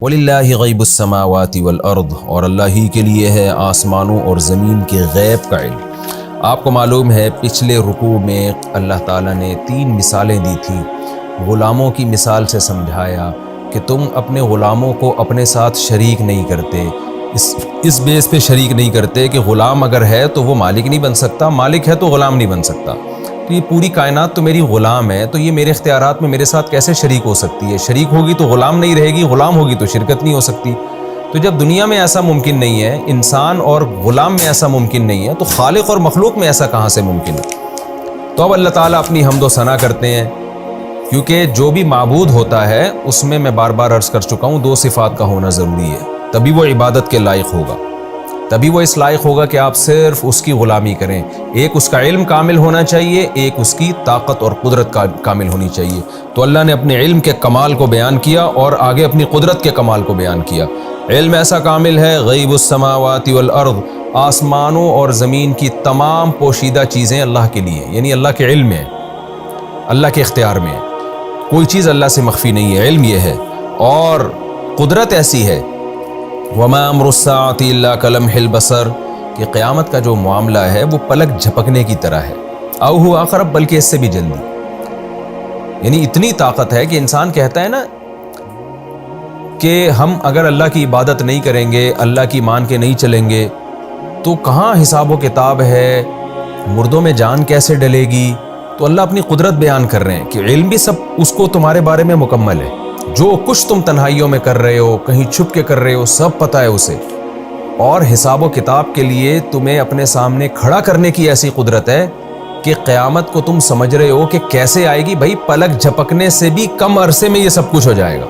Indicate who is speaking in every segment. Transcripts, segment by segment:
Speaker 1: وَلِلَّهِ غَيْبُ السَّمَاوَاتِ وَالْأَرْضِ، اور اللہ ہی کے لیے ہے آسمانوں اور زمین کے غیب کا علم۔ آپ کو معلوم ہے پچھلے رکوع میں اللہ تعالیٰ نے 3 مثالیں دی تھیں۔ غلاموں کی مثال سے سمجھایا کہ تم اپنے غلاموں کو اپنے ساتھ شریک نہیں کرتے، اس بیس پہ شریک نہیں کرتے کہ غلام اگر ہے تو وہ مالک نہیں بن سکتا، مالک ہے تو غلام نہیں بن سکتا۔ تو یہ پوری کائنات تو میری غلام ہے، تو یہ میرے اختیارات میں میرے ساتھ کیسے شریک ہو سکتی ہے؟ شریک ہوگی تو غلام نہیں رہے گی، غلام ہوگی تو شرکت نہیں ہو سکتی۔ تو جب دنیا میں ایسا ممکن نہیں ہے، انسان اور غلام میں ایسا ممکن نہیں ہے، تو خالق اور مخلوق میں ایسا کہاں سے ممکن ہے؟ تو اب اللہ تعالیٰ اپنی حمد و ثنا کرتے ہیں، کیونکہ جو بھی معبود ہوتا ہے اس میں میں بار بار عرض کر چکا ہوں 2 صفات کا ہونا ضروری ہے، تبھی وہ عبادت کے لائق ہوگا، تبھی وہ اس لائق ہوگا کہ آپ صرف اس کی غلامی کریں۔ ایک اس کا علم کامل ہونا چاہیے، ایک اس کی طاقت اور قدرت کامل ہونی چاہیے۔ تو اللہ نے اپنے علم کے کمال کو بیان کیا اور آگے اپنی قدرت کے کمال کو بیان کیا۔ علم ایسا کامل ہے، غیب السماوات والارض، آسمانوں اور زمین کی تمام پوشیدہ چیزیں اللہ کے لیے، یعنی اللہ کے علم میں، اللہ کے اختیار میں، کوئی چیز اللہ سے مخفی نہیں ہے، علم یہ ہے۔ اور قدرت ایسی ہے، وَمَا أَمْرُ السَّاعَةِ إِلَّا كَلَمْحِ الْبَصَرِ، کہ قیامت کا جو معاملہ ہے وہ پلک جھپکنے کی طرح ہے، اَوْ هُوَ أَقْرَبُ، بلکہ اس سے بھی جلدی۔ یعنی اتنی طاقت ہے کہ انسان کہتا ہے نا کہ ہم اگر اللہ کی عبادت نہیں کریں گے، اللہ کی مان کے نہیں چلیں گے تو کہاں حساب و کتاب ہے، مردوں میں جان کیسے ڈلے گی؟ تو اللہ اپنی قدرت بیان کر رہے ہیں کہ علم بھی سب اس کو تمہارے بارے میں مکمل ہے، جو کچھ تم تنہائیوں میں کر رہے ہو، کہیں چھپ کے کر رہے ہو، سب پتہ ہے اسے۔ اور حساب و کتاب کے لیے تمہیں اپنے سامنے کھڑا کرنے کی ایسی قدرت ہے کہ قیامت کو تم سمجھ رہے ہو کہ کیسے آئے گی، بھائی پلک جھپکنے سے بھی کم عرصے میں یہ سب کچھ ہو جائے گا۔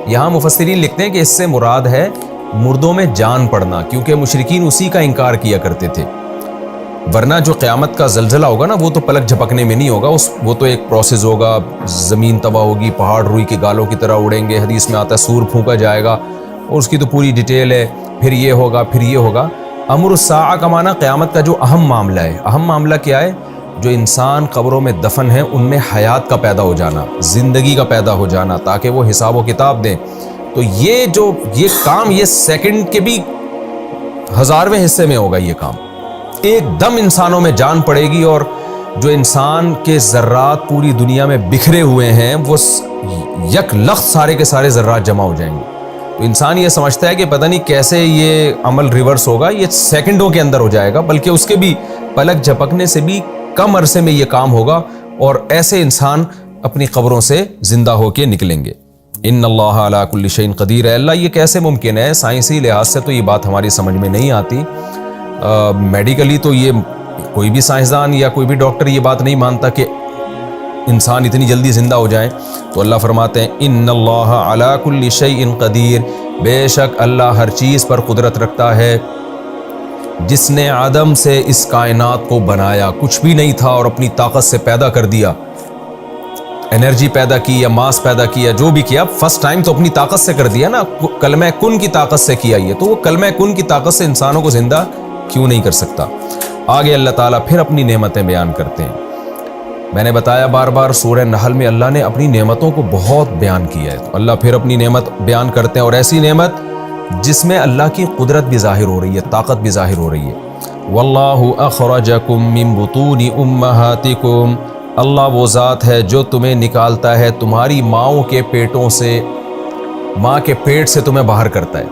Speaker 1: یہاں مفسرین لکھتے ہیں کہ اس سے مراد ہے مردوں میں جان پڑنا، کیونکہ مشرکین اسی کا انکار کیا کرتے تھے، ورنہ جو قیامت کا زلزلہ ہوگا نا وہ تو پلک جھپکنے میں نہیں ہوگا، وہ تو ایک پروسیس ہوگا، زمین تباہ ہوگی، پہاڑ روئی کے گالوں کی طرح اڑیں گے، حدیث میں آتا ہے سور پھونکا جائے گا، اور اس کی تو پوری ڈیٹیل ہے، پھر یہ ہوگا، پھر یہ ہوگا۔ امر الساعہ کا معنی قیامت کا جو اہم معاملہ ہے۔ اہم معاملہ کیا ہے؟ جو انسان قبروں میں دفن ہیں ان میں حیات کا پیدا ہو جانا، زندگی کا پیدا ہو جانا، تاکہ وہ حساب و کتاب دیں۔ تو یہ کام یہ سیکنڈ کے بھی 1000ویں حصے میں ہوگا۔ یہ کام ایک دم انسانوں میں جان پڑے گی، اور جو انسان کے ذرات پوری دنیا میں بکھرے ہوئے ہیں وہ یک لخت سارے کے سارے ذرات جمع ہو جائیں گے۔ تو انسان یہ سمجھتا ہے کہ پتہ نہیں کیسے یہ عمل ریورس ہوگا، یہ سیکنڈوں کے اندر ہو جائے گا، بلکہ اس کے بھی پلک جھپکنے سے بھی کم عرصے میں یہ کام ہوگا، اور ایسے انسان اپنی قبروں سے زندہ ہو کے نکلیں گے۔ ان اللہ علی کل شیء قدیر ہے۔ اللہ یہ کیسے ممکن ہے؟ سائنسی لحاظ سے تو یہ بات ہماری سمجھ میں نہیں آتی، میڈیکلی تو یہ کوئی بھی سائنسدان یا کوئی بھی ڈاکٹر یہ بات نہیں مانتا کہ انسان اتنی جلدی زندہ ہو جائیں۔ تو اللہ فرماتے ہیں ان اللہ علی کل شیء قدیر، بے شک اللہ ہر چیز پر قدرت رکھتا ہے، جس نے عدم سے اس کائنات کو بنایا، کچھ بھی نہیں تھا اور اپنی طاقت سے پیدا کر دیا، انرجی پیدا کی یا ماس پیدا کیا، جو بھی کیا فرسٹ ٹائم تو اپنی طاقت سے کر دیا نا، کلمہ کن کی طاقت سے کیا یہ، تو وہ کلمہ کن کی طاقت سے انسانوں کو زندہ کیوں نہیں کر سکتا؟ آگے اللہ تعالیٰ پھر اپنی نعمتیں بیان کرتے ہیں۔ میں نے بتایا بار بار سورہ نحل میں اللہ نے اپنی نعمتوں کو بہت بیان کیا ہے، تو اللہ پھر اپنی نعمت بیان کرتے ہیں، اور ایسی نعمت جس میں اللہ کی قدرت بھی ظاہر ہو رہی ہے، طاقت بھی ظاہر ہو رہی ہے۔ واللہ اخرجکم من بطون امہاتکم، اللہ وہ ذات ہے جو تمہیں نکالتا ہے تمہاری ماؤں کے پیٹوں سے، ماں کے پیٹ سے تمہیں باہر کرتا ہے۔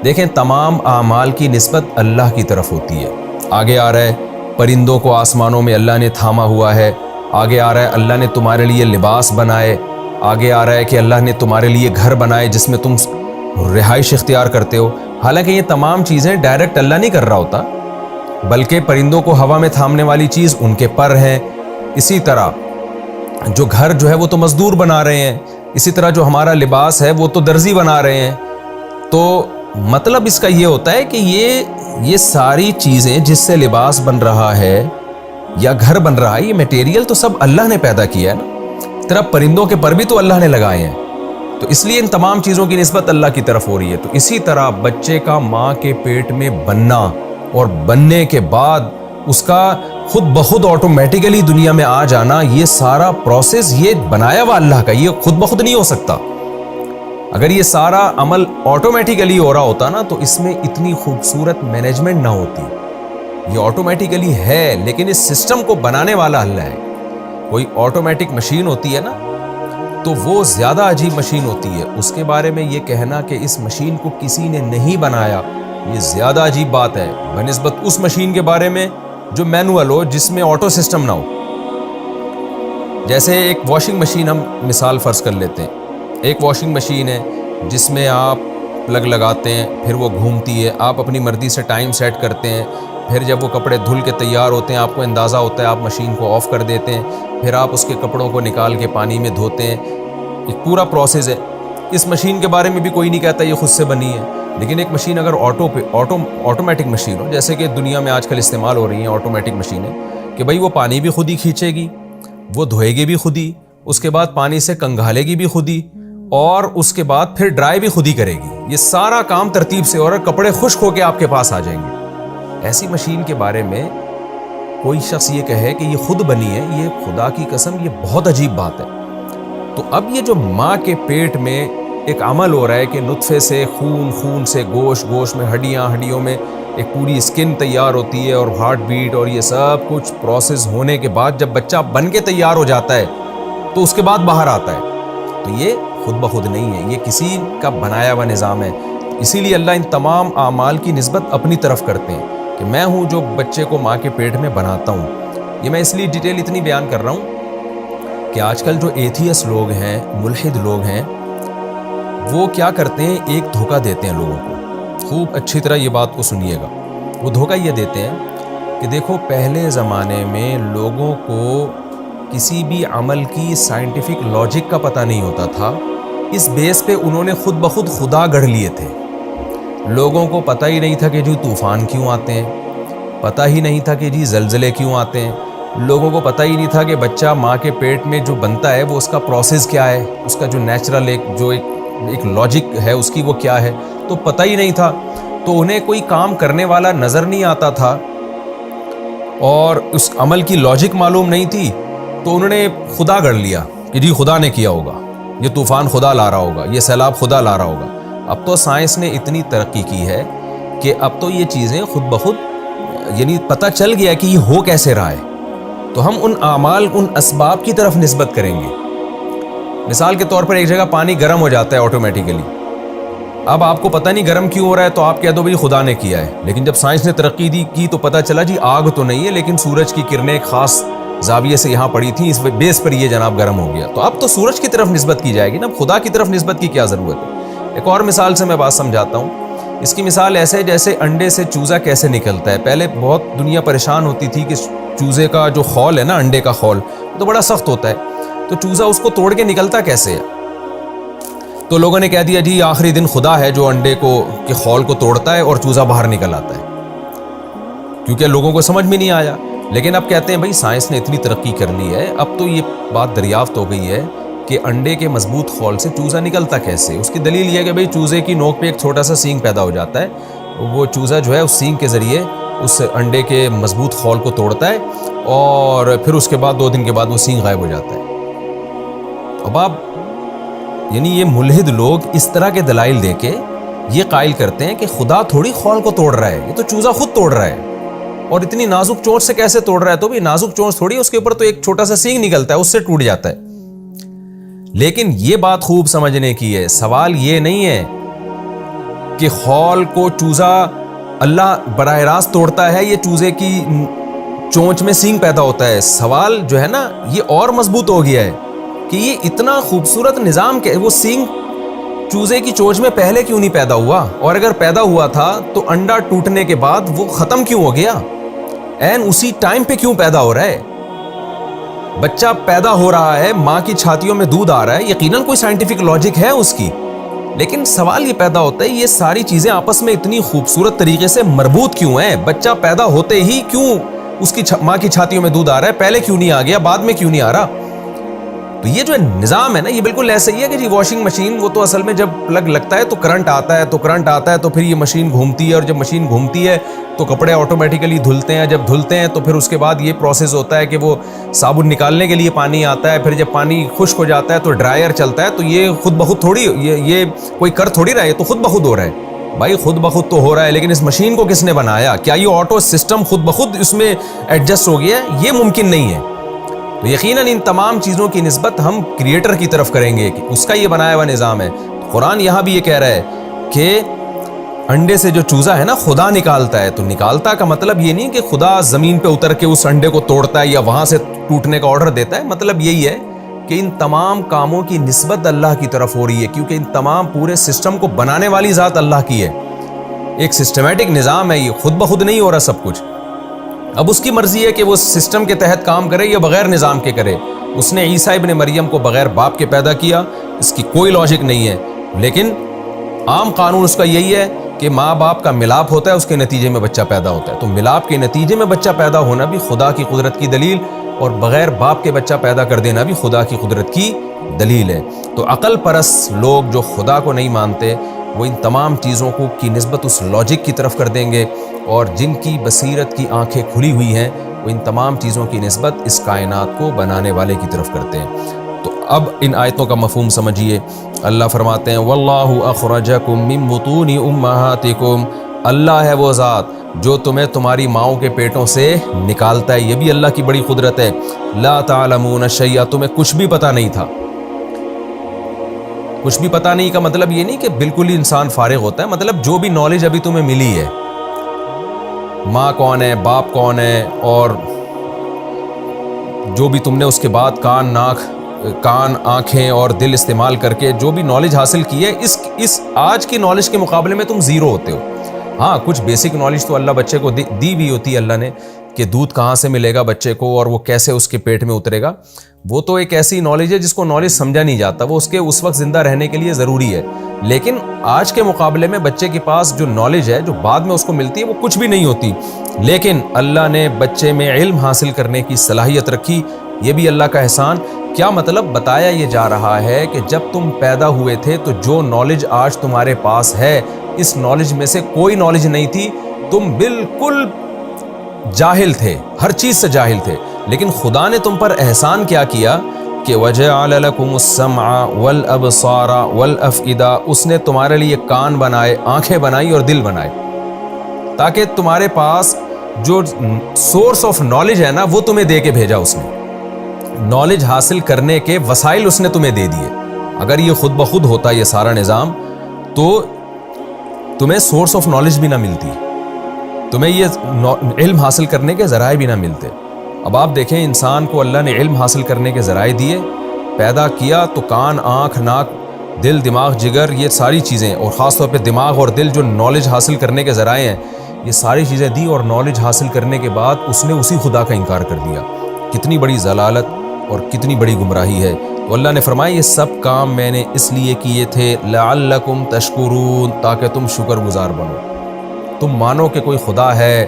Speaker 1: دیکھیں تمام اعمال کی نسبت اللہ کی طرف ہوتی ہے۔ آگے آ رہا ہے پرندوں کو آسمانوں میں اللہ نے تھاما ہوا ہے، آگے آ رہا ہے اللہ نے تمہارے لیے لباس بنائے، آگے آ رہا ہے کہ اللہ نے تمہارے لیے گھر بنائے جس میں تم رہائش اختیار کرتے ہو۔ حالانکہ یہ تمام چیزیں ڈائریکٹ اللہ نہیں کر رہا ہوتا، بلکہ پرندوں کو ہوا میں تھامنے والی چیز ان کے پر ہیں، اسی طرح جو گھر جو ہے وہ تو مزدور بنا رہے ہیں، اسی طرح جو ہمارا لباس ہے وہ تو درزی بنا رہے ہیں۔ تو مطلب اس کا یہ ہوتا ہے کہ یہ ساری چیزیں جس سے لباس بن رہا ہے یا گھر بن رہا ہے، یہ میٹیریل تو سب اللہ نے پیدا کیا ہے نا، طرح پرندوں کے پر بھی تو اللہ نے لگائے ہیں، تو اس لیے ان تمام چیزوں کی نسبت اللہ کی طرف ہو رہی ہے۔ تو اسی طرح بچے کا ماں کے پیٹ میں بننا اور بننے کے بعد اس کا خود بخود آٹومیٹیکلی دنیا میں آ جانا، یہ سارا پروسیس یہ بنایا ہوا اللہ کا، یہ خود بخود نہیں ہو سکتا۔ اگر یہ سارا عمل آٹومیٹیکلی ہو رہا ہوتا نا تو اس میں اتنی خوبصورت مینجمنٹ نہ ہوتی. یہ آٹومیٹیکلی ہے لیکن اس سسٹم کو بنانے والا اللہ ہے. کوئی آٹومیٹک مشین ہوتی ہے نا تو وہ زیادہ عجیب مشین ہوتی ہے. اس کے بارے میں یہ کہنا کہ اس مشین کو کسی نے نہیں بنایا یہ زیادہ عجیب بات ہے بنسبت اس مشین کے بارے میں جو مینوئل ہو, جس میں آٹو سسٹم نہ ہو. جیسے ایک واشنگ مشین ہم مثال فرض کر لیتے ہیں. ایک واشنگ مشین ہے جس میں آپ پلگ لگاتے ہیں, پھر وہ گھومتی ہے, آپ اپنی مرضی سے ٹائم سیٹ کرتے ہیں, پھر جب وہ کپڑے دھل کے تیار ہوتے ہیں آپ کو اندازہ ہوتا ہے, آپ مشین کو آف کر دیتے ہیں, پھر آپ اس کے کپڑوں کو نکال کے پانی میں دھوتے ہیں. ایک پورا پروسیس ہے. اس مشین کے بارے میں بھی کوئی نہیں کہتا یہ خود سے بنی ہے, لیکن ایک مشین اگر آٹومیٹک مشین ہو, جیسے کہ دنیا میں آج کل استعمال ہو رہی ہیں آٹومیٹک مشینیں, کہ بھئی وہ پانی بھی خود ہی کھینچے گی, وہ دھوئے گی بھی خود ہی, اس کے بعد پانی سے کنگھالے گی بھی خود ہی, اور اس کے بعد پھر ڈرائی بھی خود ہی کرے گی. یہ سارا کام ترتیب سے, اور کپڑے خشک ہو کے آپ کے پاس آ جائیں گے. ایسی مشین کے بارے میں کوئی شخص یہ کہے کہ یہ خود بنی ہے, یہ خدا کی قسم یہ بہت عجیب بات ہے. تو اب یہ جو ماں کے پیٹ میں ایک عمل ہو رہا ہے کہ نطفے سے خون, خون سے گوشت, گوشت میں ہڈیاں, ہڈیوں میں ایک پوری اسکن تیار ہوتی ہے, اور ہارٹ بیٹ, اور یہ سب کچھ پروسیس ہونے کے بعد جب بچہ بن کے تیار ہو جاتا ہے تو اس کے بعد باہر آتا ہے. تو یہ خود بخود نہیں ہے, یہ کسی کا بنایا ہوا نظام ہے. اسی لیے اللہ ان تمام اعمال کی نسبت اپنی طرف کرتے ہیں کہ میں ہوں جو بچے کو ماں کے پیٹ میں بناتا ہوں. یہ میں اس لیے ڈیٹیل اتنی بیان کر رہا ہوں کہ آج کل جو ایتھیس لوگ ہیں, ملحد لوگ ہیں, وہ کیا کرتے ہیں, ایک دھوکہ دیتے ہیں لوگوں کو. خوب اچھی طرح یہ بات کو سنیے گا. وہ دھوکہ یہ دیتے ہیں کہ دیکھو پہلے زمانے میں لوگوں کو کسی بھی عمل کی سائنٹیفک لاجک کا پتہ نہیں ہوتا تھا, اس بیس پہ انہوں نے خود بخود خدا گڑھ لیے تھے. لوگوں کو پتہ ہی نہیں تھا کہ جی طوفان کیوں آتے ہیں, پتہ ہی نہیں تھا کہ جی زلزلے کیوں آتے ہیں, لوگوں کو پتہ ہی نہیں تھا کہ بچہ ماں کے پیٹ میں جو بنتا ہے وہ اس کا پروسیس کیا ہے, اس کا جو نیچرل ایک لاجک ہے اس کی وہ کیا ہے, تو پتہ ہی نہیں تھا. تو انہیں کوئی کام کرنے والا نظر نہیں آتا تھا اور اس عمل کی لاجک معلوم نہیں تھی, تو انہوں نے خدا گڑھ لیا کہ جی خدا نے کیا ہوگا, یہ طوفان خدا لا رہا ہوگا, یہ سیلاب خدا لا رہا ہوگا. اب تو سائنس نے اتنی ترقی کی ہے کہ اب تو یہ چیزیں خود بخود یعنی پتہ چل گیا کہ یہ ہو کیسے رہا ہے. تو ہم ان اعمال, ان اسباب کی طرف نسبت کریں گے. مثال کے طور پر ایک جگہ پانی گرم ہو جاتا ہے آٹومیٹیکلی, اب آپ کو پتہ نہیں گرم کیوں ہو رہا ہے, تو آپ کہہ دو بھائی خدا نے کیا ہے. لیکن جب سائنس نے ترقی کی تو پتہ چلا جی آگ تو نہیں ہے, لیکن سورج کی کرنیں ایک خاص زاویے سے یہاں پڑی تھیں, اس بیس پر یہ جناب گرم ہو گیا. تو اب تو سورج کی طرف نسبت کی جائے گی نا, خدا کی طرف نسبت کی کیا ضرورت ہے. ایک اور مثال سے میں بات سمجھاتا ہوں. اس کی مثال ایسے جیسے انڈے سے چوزا کیسے نکلتا ہے. پہلے بہت دنیا پریشان ہوتی تھی کہ چوزے کا جو خول ہے نا, انڈے کا خول, تو بڑا سخت ہوتا ہے, تو چوزا اس کو توڑ کے نکلتا کیسے ہے. تو لوگوں نے کہہ دیا جی آخری دن خدا ہے جو انڈے کو کے خول کو توڑتا ہے اور چوزا باہر نکل آتا ہے, کیونکہ لوگوں کو سمجھ میں نہیں آیا. لیکن اب کہتے ہیں بھائی سائنس نے اتنی ترقی کر لی ہے, اب تو یہ بات دریافت ہو گئی ہے کہ انڈے کے مضبوط خول سے چوزا نکلتا کیسے. اس کی دلیل یہ ہے کہ بھئی چوزے کی نوک پہ ایک چھوٹا سا سینگ پیدا ہو جاتا ہے, وہ چوزا جو ہے اس سینگ کے ذریعے اس انڈے کے مضبوط خول کو توڑتا ہے, اور پھر اس کے بعد 2 دن کے بعد وہ سینگ غائب ہو جاتا ہے. اب آپ یعنی یہ ملحد لوگ اس طرح کے دلائل دے کے یہ قائل کرتے ہیں کہ خدا تھوڑی خول کو توڑ رہا ہے, یہ تو چوزا خود توڑ رہا ہے. اور اتنی نازک چونچ سے کیسے توڑ رہا ہے, تو بھی نازک چونچ تھوڑی, اس کے اوپر تو ایک چھوٹا سا سینگ نکلتا ہے, اس سے ٹوٹ جاتا ہے. لیکن یہ بات خوب سمجھنے کی ہے, سوال یہ نہیں ہے کہ خول کو چوزا اللہ براہ راست توڑتا ہے, یہ چوزے کی چونچ میں سینگ پیدا ہوتا ہے. سوال جو ہے نا یہ اور مضبوط ہو گیا ہے کہ یہ اتنا خوبصورت نظام کہ وہ سینگ چوزے کی چونچ میں پہلے کیوں نہیں پیدا ہوا, اور اگر پیدا ہوا تھا تو انڈا ٹوٹنے کے بعد وہ ختم کیوں ہو گیا, این اسی ٹائم پہ کیوں پیدا ہو رہا ہے. بچہ پیدا ہو رہا ہے, ماں کی چھاتیوں میں دودھ آ رہا ہے, یقیناً کوئی سائنٹیفک لاجک ہے اس کی. لیکن سوال یہ پیدا ہوتا ہے یہ ساری چیزیں آپس میں اتنی خوبصورت طریقے سے مربوط کیوں ہیں. بچہ پیدا ہوتے ہی کیوں اس کی ماں کی چھاتیوں میں دودھ آ رہا ہے, پہلے کیوں نہیں آ گیا, بعد میں کیوں نہیں آ رہا. تو یہ جو نظام ہے نا یہ بالکل ایسا ہی ہے کہ جی واشنگ مشین وہ تو اصل میں جب پلگ لگتا ہے تو کرنٹ آتا ہے تو پھر یہ مشین گھومتی ہے، اور جب مشین گھومتی ہے تو کپڑے آٹومیٹیکلی دھلتے ہیں، جب دھلتے ہیں تو پھر اس کے بعد یہ پروسیس ہوتا ہے کہ وہ صابن نکالنے کے لیے پانی آتا ہے، پھر جب پانی خشک ہو جاتا ہے تو ڈرائر چلتا ہے، تو یہ خود بخود تھوڑی یہ کوئی کر تھوڑی رہا ہے، یہ تو خود بخود ہو رہا ہے بھائی، خود بخود تو ہو رہا ہے، لیکن اس مشین کو کس نے بنایا؟ کیا یہ آٹو سسٹم خود بخود اس میں ایڈجسٹ ہو گیا ہے؟ یہ ممکن نہیں ہے۔ تو یقیناً ان تمام چیزوں کی نسبت ہم کریٹر کی طرف کریں گے کہ اس کا یہ بنایا ہوا نظام ہے۔ قرآن یہاں بھی یہ کہہ رہا ہے کہ انڈے سے جو چوزا ہے نا خدا نکالتا ہے، تو نکالتا کا مطلب یہ نہیں کہ خدا زمین پہ اتر کے اس انڈے کو توڑتا ہے یا وہاں سے ٹوٹنے کا آرڈر دیتا ہے، مطلب یہی ہے کہ ان تمام کاموں کی نسبت اللہ کی طرف ہو رہی ہے، کیونکہ ان تمام پورے سسٹم کو بنانے والی ذات اللہ کی ہے۔ ایک سسٹمیٹک نظام ہے، یہ خود بخود نہیں ہو رہا سب کچھ۔ اب اس کی مرضی ہے کہ وہ سسٹم کے تحت کام کرے یا بغیر نظام کے کرے۔ اس نے عیسیٰ ابن مریم کو بغیر باپ کے پیدا کیا، اس کی کوئی لاجک نہیں ہے، لیکن عام قانون اس کا یہی ہے کہ ماں باپ کا ملاپ ہوتا ہے، اس کے نتیجے میں بچہ پیدا ہوتا ہے۔ تو ملاپ کے نتیجے میں بچہ پیدا ہونا بھی خدا کی قدرت کی دلیل، اور بغیر باپ کے بچہ پیدا کر دینا بھی خدا کی قدرت کی دلیل ہے۔ تو عقل پرست لوگ جو خدا کو نہیں مانتے وہ ان تمام چیزوں کو کی نسبت اس لاجک کی طرف کر دیں گے، اور جن کی بصیرت کی آنکھیں کھلی ہوئی ہیں وہ ان تمام چیزوں کی نسبت اس کائنات کو بنانے والے کی طرف کرتے ہیں۔ تو اب ان آیتوں کا مفہوم سمجھیے۔ اللہ فرماتے ہیں واللہ اخرجکم من بطون امہاتکم، اللہ ہے وہ ذات جو تمہیں تمہاری ماؤں کے پیٹوں سے نکالتا ہے، یہ بھی اللہ کی بڑی قدرت ہے۔ لا تعلمون شیئا، تمہیں کچھ بھی پتہ نہیں تھا۔ کچھ بھی پتہ نہیں کا مطلب یہ نہیں کہ بالکل ہی انسان فارغ ہوتا ہے، مطلب جو بھی نالج ابھی تمہیں ملی ہے، ماں کون ہے، باپ کون ہے، اور جو بھی تم نے اس کے بعد کان آنکھیں اور دل استعمال کر کے جو بھی نالج حاصل کی ہے، اس آج کی نالج کے مقابلے میں تم زیرو ہوتے ہو۔ ہاں کچھ بیسک نالج تو اللہ بچے کو دی بھی ہوتی ہے اللہ نے، کہ دودھ کہاں سے ملے گا بچے کو اور وہ کیسے اس کے پیٹ میں اترے گا، وہ تو ایک ایسی نالج ہے جس کو نالج سمجھا نہیں جاتا، وہ اس وقت زندہ رہنے کے لیے ضروری ہے۔ لیکن آج کے مقابلے میں بچے کے پاس جو نالج ہے جو بعد میں اس کو ملتی ہے وہ کچھ بھی نہیں ہوتی، لیکن اللہ نے بچے میں علم حاصل کرنے کی صلاحیت رکھی، یہ بھی اللہ کا احسان۔ کیا مطلب؟ بتایا یہ جا رہا ہے کہ جب تم پیدا ہوئے تھے تو جو نالج آج تمہارے پاس ہے، اس نالج میں سے کوئی نالج نہیں تھی، تم بالکل جاہل تھے، ہر چیز سے جاہل تھے، لیکن خدا نے تم پر احسان کیا کیا کہ وَجَعَلَ لَكُمُ السَّمْعَ وَالْأَبْصَارَ وَالْأَفْئِدَةَ، اس نے تمہارے لیے کان بنائے، آنکھیں بنائی اور دل بنائے، تاکہ تمہارے پاس جو سورس آف نالج ہے نا وہ تمہیں دے کے بھیجا، اس نے نالج حاصل کرنے کے وسائل اس نے تمہیں دے دیے۔ اگر یہ خود بخود ہوتا یہ سارا نظام تو تمہیں سورس آف نالج بھی نہ ملتی، تمہیں یہ علم حاصل کرنے کے ذرائع بھی نہ ملتے۔ اب آپ دیکھیں انسان کو اللہ نے علم حاصل کرنے کے ذرائع دیے، پیدا کیا تو کان، آنکھ، ناک، دل، دماغ، جگر، یہ ساری چیزیں، اور خاص طور پہ دماغ اور دل جو نالج حاصل کرنے کے ذرائع ہیں، یہ ساری چیزیں دی، اور نالج حاصل کرنے کے بعد اس نے اسی خدا کا انکار کر دیا۔ کتنی بڑی ضلالت اور کتنی بڑی گمراہی ہے۔ تو اللہ نے فرمایا یہ سب کام میں نے اس لیے کیے تھے لعلکم تشکرون، تاکہ تم شکر گزار بنو، تم مانو کہ کوئی خدا ہے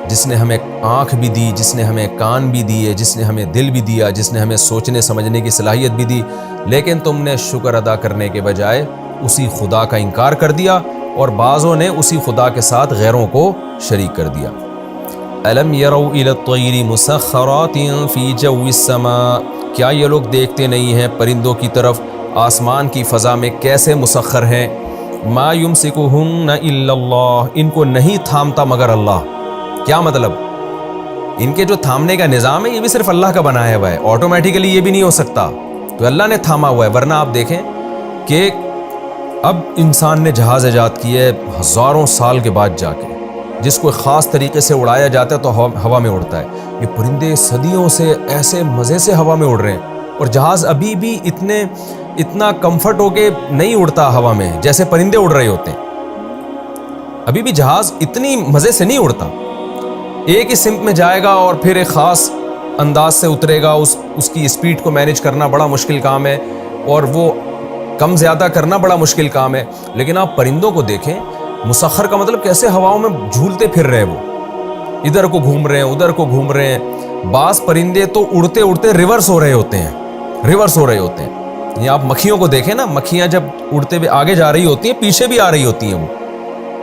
Speaker 1: جس نے ہمیں آنکھ بھی دی، جس نے ہمیں کان بھی دیے، جس نے ہمیں دل بھی دیا، جس نے ہمیں سوچنے سمجھنے کی صلاحیت بھی دی، لیکن تم نے شکر ادا کرنے کے بجائے اسی خدا کا انکار کر دیا، اور بعضوں نے اسی خدا کے ساتھ غیروں کو شریک کر دیا۔ الم یروا الی الطیر مسخرات فی جو السماء، کیا یہ لوگ دیکھتے نہیں ہیں پرندوں کی طرف آسمان کی فضا میں کیسے مسخر ہیں؟ ما یمسکہن الا اللہ، ان کو نہیں تھامتا مگر اللہ۔ کیا مطلب؟ ان کے جو تھامنے کا نظام ہے یہ بھی صرف اللہ کا بنایا ہوا ہے، آٹومیٹیکلی یہ بھی نہیں ہو سکتا، تو اللہ نے تھاما ہوا ہے۔ ورنہ آپ دیکھیں کہ اب انسان نے جہاز ایجاد کیے ہے ہزاروں سال کے بعد جا کے، جس کو خاص طریقے سے اڑایا جاتا ہے تو ہوا میں اڑتا ہے۔ یہ پرندے صدیوں سے ایسے مزے سے ہوا میں اڑ رہے ہیں، اور جہاز ابھی بھی اتنا کمفرٹ ہو کے نہیں اڑتا ہوا میں جیسے پرندے اڑ رہے ہوتے ہیں۔ ابھی بھی جہاز اتنی مزے سے نہیں اڑتا، ایک ہی سمت میں جائے گا اور پھر ایک خاص انداز سے اترے گا، اس کی اسپیڈ کو مینیج کرنا بڑا مشکل کام ہے، اور وہ کم زیادہ کرنا بڑا مشکل کام ہے۔ لیکن آپ پرندوں کو دیکھیں، مسخر کا مطلب کیسے ہواؤں میں جھولتے پھر رہے ہیں، وہ ادھر کو گھوم رہے ہیں، ادھر کو گھوم رہے ہیں۔ بعض پرندے تو اڑتے اڑتے ریورس ہو رہے ہوتے ہیں، ریورس ہو رہے ہوتے ہیں. یہ آپ مکھیوں کو دیکھیں نا, مکھیاں جب اڑتے ہوئے آگے جا رہی ہوتی ہیں پیچھے بھی آ رہی ہوتی ہیں وہ,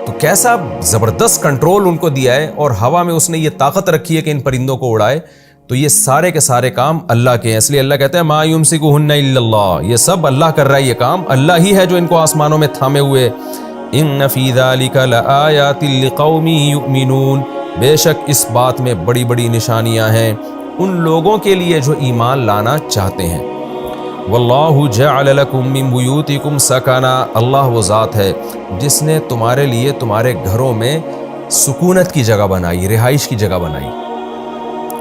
Speaker 1: تو کیسا زبردست کنٹرول ان کو دیا ہے, اور ہوا میں اس نے یہ طاقت رکھی ہے کہ ان پرندوں کو اڑائے. تو یہ سارے کے سارے کام اللہ کے ہیں, اس لیے اللہ کہتے ہیں ما یمسکہن الا اللہ, یہ سب اللہ کر رہا ہے, یہ کام اللہ ہی ہے جو ان کو آسمانوں میں تھامے ہوئے. ان فی ذلک لآیات لقوم یؤمنون, بے شک اس بات میں بڑی بڑی نشانیاں ہیں ان لوگوں کے لیے جو ایمان لانا چاہتے ہیں. واللہ جعل لکم من بیوتکم سکنا, اللہ وہ ذات ہے جس نے تمہارے لیے تمہارے گھروں میں سکونت کی جگہ بنائی, رہائش کی جگہ بنائی,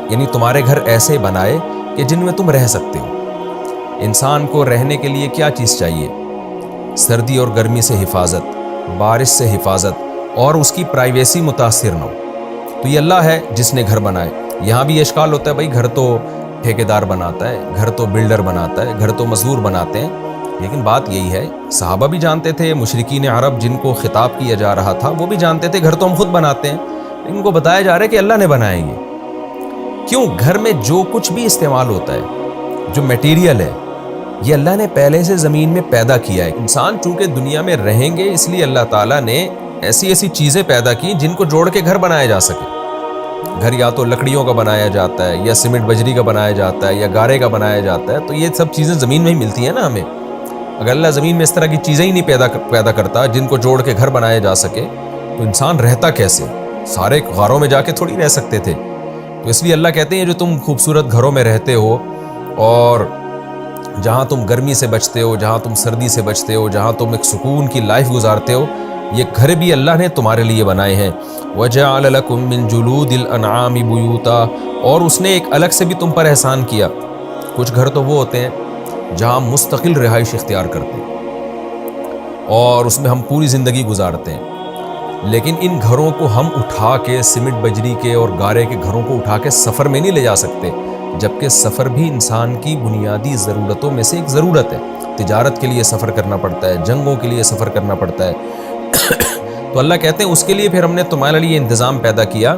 Speaker 1: یعنی تمہارے گھر ایسے بنائے کہ جن میں تم رہ سکتے ہو. انسان کو رہنے کے لیے کیا چیز چاہیے؟ سردی اور گرمی سے حفاظت, بارش سے حفاظت, اور اس کی پرائیویسی متاثر نہ ہو. تو یہ اللہ ہے جس نے گھر بنائے. یہاں بھی یہ اشکال ہوتا ہے بھائی گھر تو ٹھیکیدار بناتا ہے, گھر تو بلڈر بناتا ہے, گھر تو مزدور بناتے ہیں. لیکن بات یہی ہے, صحابہ بھی جانتے تھے, مشرکین عرب جن کو خطاب کیا جا رہا تھا وہ بھی جانتے تھے گھر تو ہم خود بناتے ہیں, لیکن ان کو بتایا جا رہا ہے کہ اللہ نے بنائے یہ. کیوں؟ گھر میں جو کچھ بھی استعمال ہوتا ہے, جو میٹیریل ہے, یہ اللہ نے پہلے سے زمین میں پیدا کیا ہے. انسان چونکہ دنیا میں رہیں گے اس لیے اللہ تعالیٰ نے ایسی ایسی چیزیں پیدا کی جن کو جوڑ کے گھر بنایا جا سکے. گھر یا تو لکڑیوں کا بنایا جاتا ہے, یا سیمنٹ بجری کا بنایا جاتا ہے, یا گارے کا بنایا جاتا ہے. تو یہ سب چیزیں زمین میں ہی ملتی ہیں نا ہمیں. اگر اللہ زمین میں اس طرح کی چیزیں ہی نہیں پیدا کرتا جن کو جوڑ کے گھر بنایا جا سکے, تو انسان رہتا کیسے؟ سارے غاروں میں جا کے تھوڑی رہ سکتے تھے. تو اس لیے اللہ کہتے ہیں جو تم خوبصورت گھروں میں رہتے ہو, اور جہاں تم گرمی سے بچتے ہو, جہاں تم سردی سے بچتے ہو, جہاں تم ایک سکون کی لائف گزارتے ہو, یہ گھر بھی اللہ نے تمہارے لیے بنائے ہیں. وَجَعَلَ لَكُم مِّن جُلُودِ الْأَنْعَامِ بُيُوتًا, اور اس نے ایک الگ سے بھی تم پر احسان کیا. کچھ گھر تو وہ ہوتے ہیں جہاں مستقل رہائش اختیار کرتے ہیں اور اس میں ہم پوری زندگی گزارتے ہیں, لیکن ان گھروں کو ہم اٹھا کے سیمنٹ بجری کے اور گارے کے گھروں کو اٹھا کے سفر میں نہیں لے جا سکتے, جبکہ سفر بھی انسان کی بنیادی ضرورتوں میں سے ایک ضرورت ہے. تجارت کے لیے سفر کرنا پڑتا ہے, جنگوں کے لیے سفر کرنا پڑتا ہے. تو اللہ کہتے ہیں اس کے لیے پھر ہم نے تمہارے لیے انتظام پیدا کیا.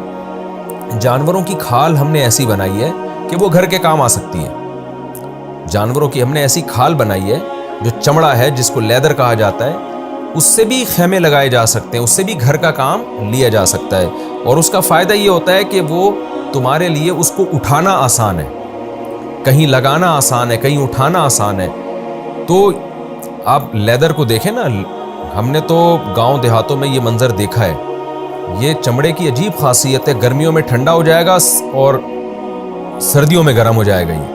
Speaker 1: جانوروں کی کھال ہم نے ایسی بنائی ہے کہ وہ گھر کے کام آ سکتی ہے. جانوروں کی ہم نے ایسی کھال بنائی ہے جو چمڑا ہے جس کو لیدر کہا جاتا ہے, اس سے بھی خیمے لگائے جا سکتے ہیں, اس سے بھی گھر کا کام لیا جا سکتا ہے. اور اس کا فائدہ یہ ہوتا ہے کہ وہ تمہارے لیے اس کو اٹھانا آسان ہے, کہیں لگانا آسان ہے, کہیں اٹھانا آسان ہے. تو آپ لیدر کو دیکھیں نا, ہم نے تو گاؤں دیہاتوں میں یہ منظر دیکھا ہے. یہ چمڑے کی عجیب خاصیت ہے, گرمیوں میں ٹھنڈا ہو جائے گا اور سردیوں میں گرم ہو جائے گا یہ.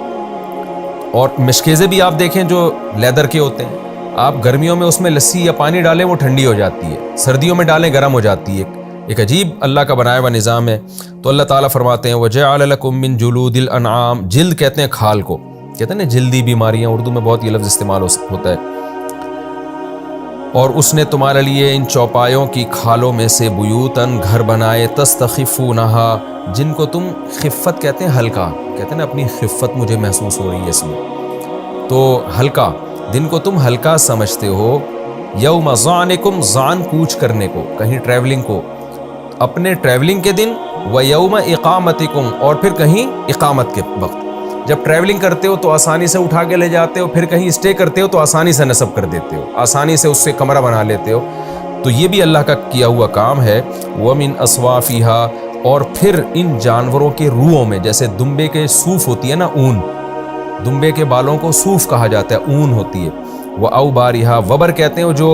Speaker 1: اور مشکیزیں بھی آپ دیکھیں جو لیدر کے ہوتے ہیں, آپ گرمیوں میں اس میں لسی یا پانی ڈالیں وہ ٹھنڈی ہو جاتی ہے, سردیوں میں ڈالیں گرم ہو جاتی ہے. ایک عجیب اللہ کا بنایا ہوا نظام ہے. تو اللہ تعالیٰ فرماتے ہیں وَجَعَلَ لَكُم مِّن جُلُودِ الْأَنْعَامِ, جلد کہتے ہیں کھال کو, کہتے ہیں نا جلدی بیماریاں, اردو میں بہت یہ لفظ استعمال ہوتا ہے. اور اس نے تمہارے لیے ان چوپایوں کی کھالوں میں سے بیوتاً گھر بنائے, تستخفونہا, جن کو تم خفت کہتے ہیں, ہلکا کہتے ہیں نا, اپنی خفت مجھے محسوس ہو رہی ہے اس میں, تو ہلکا, جن کو تم ہلکا سمجھتے ہو. یوم ظعنکم, ظعن کوچ کرنے کو, کہیں ٹریولنگ کو, اپنے ٹریولنگ کے دن, و یوم اقامتکم, اور پھر کہیں اقامت کے وقت. جب ٹریولنگ کرتے ہو تو آسانی سے اٹھا کے لے جاتے ہو, پھر کہیں اسٹے کرتے ہو تو آسانی سے نصب کر دیتے ہو, آسانی سے اس سے کمرہ بنا لیتے ہو. تو یہ بھی اللہ کا کیا ہوا کام ہے. وَمِنْ أَصْوَافِهَا, اور پھر ان جانوروں کے روؤں میں, جیسے دمبے کے صوف ہوتی ہے نا, اون, دمبے کے بالوں کو صوف کہا جاتا ہے, اون ہوتی ہے. وَأَوْبَارِهَا, وبر کہتے ہیں جو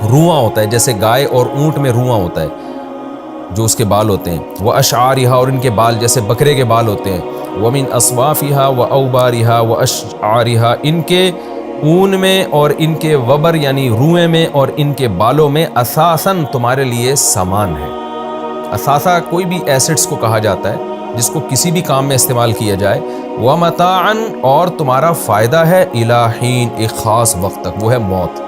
Speaker 1: رواں ہوتا ہے, جیسے گائے اور اونٹ میں رواں ہوتا ہے جو اس کے بال ہوتے ہیں. وَأَشْعَارِهَا, اور ان کے بال جیسے بکرے کے بال ہوتے ہیں. وَمِنْ أَصْوَافِهَا وَأَوْبَارِهَا وَأَشْعَارِهَا, ان کے اون میں اور ان کے وبر یعنی روئیں میں اور ان کے بالوں میں اساساً تمہارے لیے سامان ہے. اثاثہ کوئی بھی ایسٹس کو کہا جاتا ہے جس کو کسی بھی کام میں استعمال کیا جائے. وَمَتَاعًا, اور تمہارا فائدہ ہے, إِلَىٰ حِين, ایک خاص وقت تک, وہ ہے موت.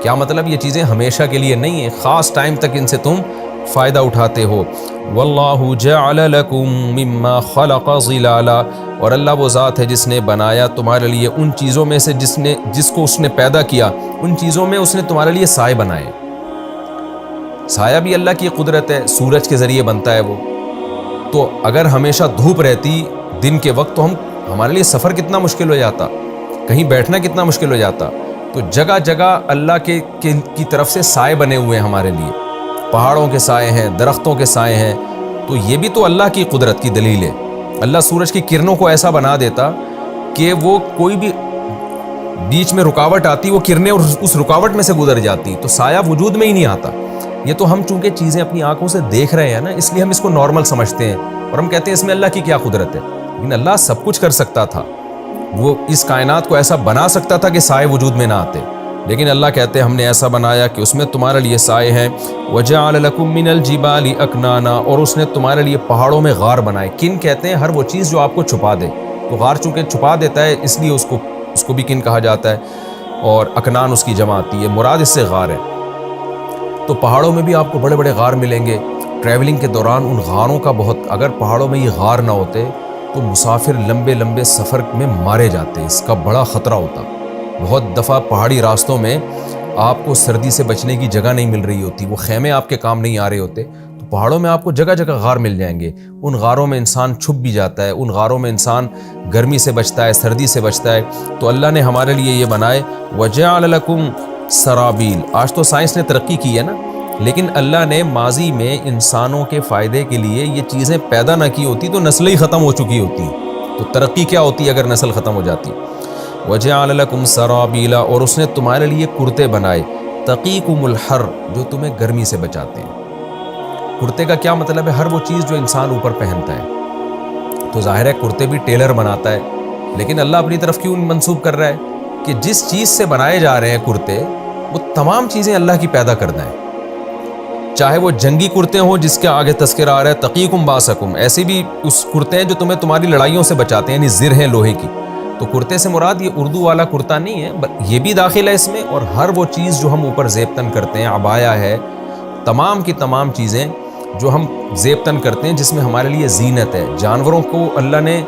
Speaker 1: کیا مطلب؟ یہ چیزیں ہمیشہ کے لیے نہیں ہیں, خاص ٹائم تک ان سے تم فائدہ اٹھاتے ہو. وَاللَّهُ جَعَلَ لَكُم مِّمَّا خَلَقَ ظِلَالًا, اور اللہ وہ ذات ہے جس نے بنایا تمہارے لیے ان چیزوں میں سے جس کو اس نے پیدا کیا, ان چیزوں میں اس نے تمہارے لیے سائے بنائے. سایہ بھی اللہ کی قدرت ہے, سورج کے ذریعے بنتا ہے وہ. تو اگر ہمیشہ دھوپ رہتی دن کے وقت تو ہمارے لیے سفر کتنا مشکل ہو جاتا، کہیں بیٹھنا کتنا مشکل ہو جاتا. تو جگہ جگہ اللہ کی طرف سے سائے بنے ہوئے ہیں ہمارے لیے، پہاڑوں کے سائے ہیں، درختوں کے سائے ہیں. تو یہ بھی تو اللہ کی قدرت کی دلیل ہے. اللہ سورج کی کرنوں کو ایسا بنا دیتا کہ وہ کوئی بھی بیچ میں رکاوٹ آتی، وہ کرنیں اس رکاوٹ میں سے گزر جاتی، تو سایہ وجود میں ہی نہیں آتا. یہ تو ہم چونکہ چیزیں اپنی آنکھوں سے دیکھ رہے ہیں نا، اس لیے ہم اس کو نارمل سمجھتے ہیں اور ہم کہتے ہیں اس میں اللہ کی کیا قدرت ہے. لیکن اللہ سب کچھ کر سکتا تھا، وہ اس کائنات کو ایسا بنا سکتا تھا کہ سائے وجود میں نہ آتے. لیکن اللہ کہتے ہیں ہم نے ایسا بنایا کہ اس میں تمہارے لیے سائے ہیں. وَجَعَلَ لَكُم مِّنَ الْجِبَالِ أَكْنَانًا، اور اس نے تمہارے لیے پہاڑوں میں غار بنائے. کن کہتے ہیں ہر وہ چیز جو آپ کو چھپا دے. تو غار چونکہ چھپا دیتا ہے اس لیے اس کو بھی کن کہا جاتا ہے، اور اکنان اس کی جمع آتی ہے. مراد اس سے غار ہے. تو پہاڑوں میں بھی آپ کو بڑے بڑے غار ملیں گے. ٹریولنگ کے دوران ان غاروں کا اگر پہاڑوں میں یہ غار نہ ہوتے تو مسافر لمبے لمبے سفر میں مارے جاتے، اس کا بڑا خطرہ ہوتا. بہت دفعہ پہاڑی راستوں میں آپ کو سردی سے بچنے کی جگہ نہیں مل رہی ہوتی، وہ خیمے آپ کے کام نہیں آ رہے ہوتے. تو پہاڑوں میں آپ کو جگہ جگہ غار مل جائیں گے. ان غاروں میں انسان چھپ بھی جاتا ہے، ان غاروں میں انسان گرمی سے بچتا ہے، سردی سے بچتا ہے. تو اللہ نے ہمارے لیے یہ بنائے. وَجَعَلَ لَكُمْ سَرَابِيل. آج تو سائنس نے ترقی کی ہے نا، لیکن اللہ نے ماضی میں انسانوں کے فائدے کے لیے یہ چیزیں پیدا نہ کی ہوتی تو نسل ہی ختم ہو چکی ہوتی. تو ترقی کیا ہوتی اگر نسل ختم ہو جاتی. وَجَعَلَ لَكُمْ سَرَابِيلَ، اور اس نے تمہارے لیے کرتے بنائے. تَقِيكُمُ الْحَرَّ، جو تمہیں گرمی سے بچاتے ہیں. کرتے کا کیا مطلب ہے؟ ہر وہ چیز جو انسان اوپر پہنتا ہے. تو ظاہر ہے کرتے بھی ٹیلر بناتا ہے، لیکن اللہ اپنی طرف کیوں منسوب کر رہا ہے کہ جس چیز سے بنائے جا رہے ہیں کرتے، وہ تمام چیزیں اللہ کی پیدا کرنا ہے. چاہے وہ جنگی کرتے ہوں جس کے آگے تذکرہ آ رہا ہے تقیکم باسکم، ایسے بھی اس کرتے ہیں جو تمہیں تمہاری لڑائیوں سے بچاتے ہیں، یعنی زر ہیں لوہے کی. تو کرتے سے مراد یہ اردو والا کرتا نہیں ہے، یہ بھی داخل ہے اس میں. اور ہر وہ چیز جو ہم اوپر زیبتن کرتے ہیں، عبایا ہے، تمام کی تمام چیزیں جو ہم زیبتن کرتے ہیں جس میں ہمارے لیے زینت ہے. جانوروں کو اللہ نے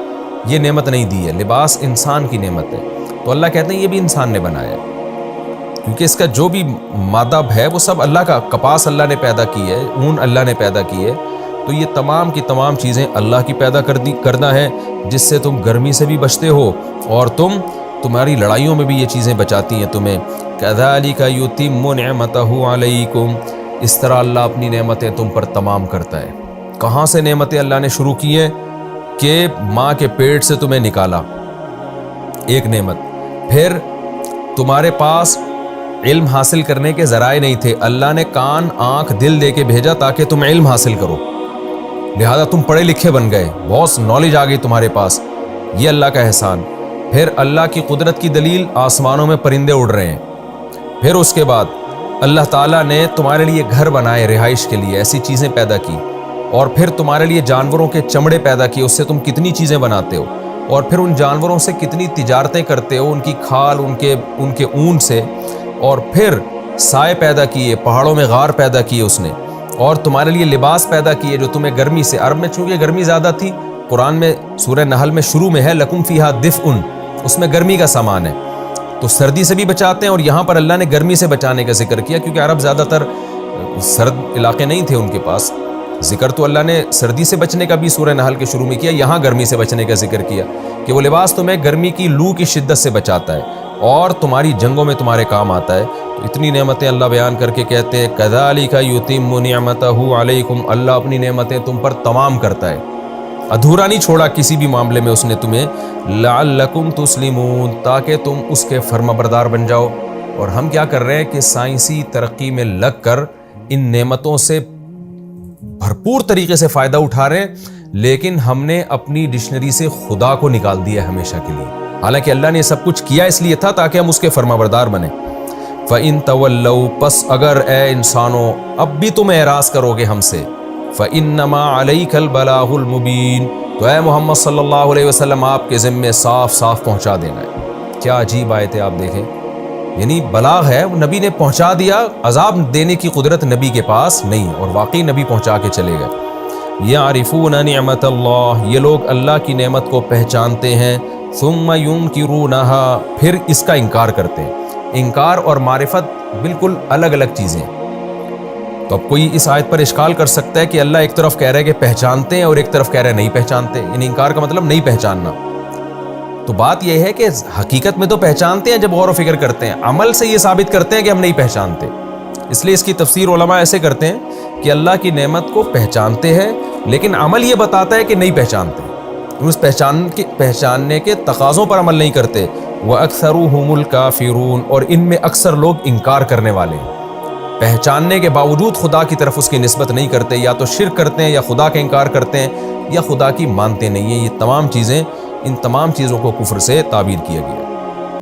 Speaker 1: یہ نعمت نہیں دی ہے، لباس انسان کی نعمت ہے. تو اللہ کہتے ہیں یہ بھی انسان نے بنایا ہے، کیونکہ اس کا جو بھی مادہ ہے وہ سب اللہ کا. کپاس اللہ نے پیدا کی ہے، اون اللہ نے پیدا کی ہے. تو یہ تمام کی تمام چیزیں اللہ کی پیدا کرنا ہے، جس سے تم گرمی سے بھی بچتے ہو اور تمہاری لڑائیوں میں بھی یہ چیزیں بچاتی ہیں تمہیں. كَذَلِكَ يُتِمُّ نِعْمَتَهُ عَلَيْكُمْ، اس طرح اللہ اپنی نعمتیں تم پر تمام کرتا ہے. کہاں سے نعمتیں اللہ نے شروع کی ہیں؟ کہ ماں کے پیٹ سے تمہیں نکالا، ایک نعمت. پھر تمہارے پاس علم حاصل کرنے کے ذرائع نہیں تھے، اللہ نے کان، آنکھ، دل دے کے بھیجا تاکہ تم علم حاصل کرو، لہذا تم پڑھے لکھے بن گئے، بہت نالج آ گئی تمہارے پاس. یہ اللہ کا احسان. پھر اللہ کی قدرت کی دلیل، آسمانوں میں پرندے اڑ رہے ہیں. پھر اس کے بعد اللہ تعالیٰ نے تمہارے لیے گھر بنائے رہائش کے لیے، ایسی چیزیں پیدا کی. اور پھر تمہارے لیے جانوروں کے چمڑے پیدا کیے، اس سے تم کتنی چیزیں بناتے ہو. اور پھر ان جانوروں سے کتنی تجارتیں کرتے ہو، ان کی کھال، ان کے اون سے. اور پھر سائے پیدا کیے، پہاڑوں میں غار پیدا کیے اس نے. اور تمہارے لیے لباس پیدا کیے جو تمہیں گرمی سے، عرب میں چونکہ گرمی زیادہ تھی، قرآن میں سورہ نحل میں شروع میں ہے لکم فیہا دفء، اس میں گرمی کا سامان ہے. تو سردی سے بھی بچاتے ہیں، اور یہاں پر اللہ نے گرمی سے بچانے کا ذکر کیا کیونکہ عرب زیادہ تر سرد علاقے نہیں تھے ان کے پاس. ذکر تو اللہ نے سردی سے بچنے کا بھی سورہ نحل کے شروع میں کیا، یہاں گرمی سے بچنے کا ذکر کیا کہ وہ لباس تمہیں گرمی کی لو کی شدت سے بچاتا ہے اور تمہاری جنگوں میں تمہارے کام آتا ہے. تو اتنی نعمتیں اللہ بیان کر کے کہتے ہیں كَذَلِكَ يُتِمُّ نِعْمَتَهُ عَلَيْكُمْ، اللہ اپنی نعمتیں تم پر تمام کرتا ہے، ادھورا نہیں چھوڑا کسی بھی معاملے میں اس نے تمہیں. لَعَلَّكُمْ تُسْلِمُونَ، تاکہ تم اس کے فرمانبردار بن جاؤ. اور ہم کیا کر رہے ہیں کہ سائنسی ترقی میں لگ کر ان نعمتوں سے بھرپور طریقے سے فائدہ اٹھا رہے ہیں، لیکن ہم نے اپنی ڈکشنری سے خدا کو نکال دیا ہمیشہ کے لیے. حالانکہ اللہ نے سب کچھ کیا اس لیے تھا تاکہ ہم اس کے فرمانبردار بنیں. فَإِن تَوَلَّوْا، پس اگر اے انسانوں اب بھی تم اعراض کرو گے ہم سے، فَإِنَّمَا عَلَيْكَ الْبَلَاغُ الْمُبِينُ، تو اے محمد صلی اللہ علیہ وسلم آپ کے ذمے صاف صاف پہنچا دینا ہے. کیا عجیب آیت ہے، آپ دیکھیں، یعنی بلاغ ہے، وہ نبی نے پہنچا دیا. عذاب دینے کی قدرت نبی کے پاس نہیں، اور واقعی نبی پہنچا کے چلے گئے. یعرفون نعمت اللہ، یہ لوگ اللہ کی نعمت کو پہچانتے ہیں. ثم ینکرونہا، پھر اس کا انکار کرتے ہیں. انکار اور معرفت بالکل الگ الگ چیزیں. تو اب کوئی اس آیت پر اشکال کر سکتا ہے کہ اللہ ایک طرف کہہ رہا ہے کہ پہچانتے ہیں اور ایک طرف کہہ رہا ہے نہیں پہچانتے، یعنی انکار کا مطلب نہیں پہچاننا. تو بات یہ ہے کہ حقیقت میں تو پہچانتے ہیں جب غور و فکر کرتے ہیں، عمل سے یہ ثابت کرتے ہیں کہ ہم نہیں پہچانتے۔ اس لیے اس کی تفسیر علماء ایسے کرتے ہیں کہ اللہ کی نعمت کو پہچانتے ہیں لیکن عمل یہ بتاتا ہے کہ نہیں پہچانتے، اس پہچاننے کے تقاضوں پر عمل نہیں کرتے۔ وَأَكْثَرُهُمُ الْكَافِرُونَ، اور ان میں اکثر لوگ انکار کرنے والے ہیں، پہچاننے کے باوجود خدا کی طرف اس کی نسبت نہیں کرتے، یا تو شرک کرتے ہیں یا خدا کا انکار کرتے ہیں یا خدا کی مانتے نہیں ہیں۔ یہ تمام چیزیں، ان تمام چیزوں کو کفر سے تعبیر کیا گیا۔